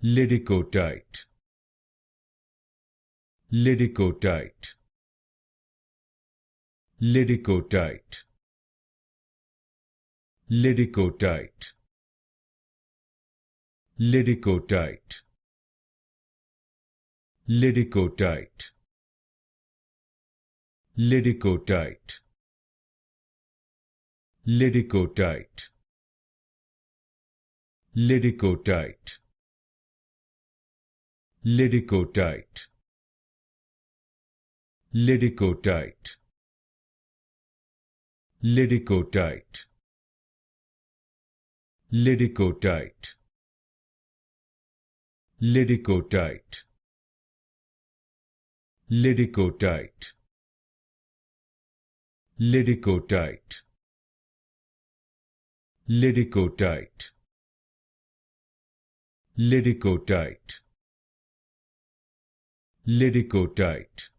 Liddicoatite, Liddicoatite, Liddicoatite, Liddicoatite, Liddicoatite, Liddicoatite, Liddicoatite, Liddicoatite, Liddicoatite, Liddicoatite, Liddicoatite, Liddicoatite, Liddicoatite, Liddicoatite, Liddicoatite, Liddicoatite, Liddicoatite, Liddicoatite, Liddicoatite,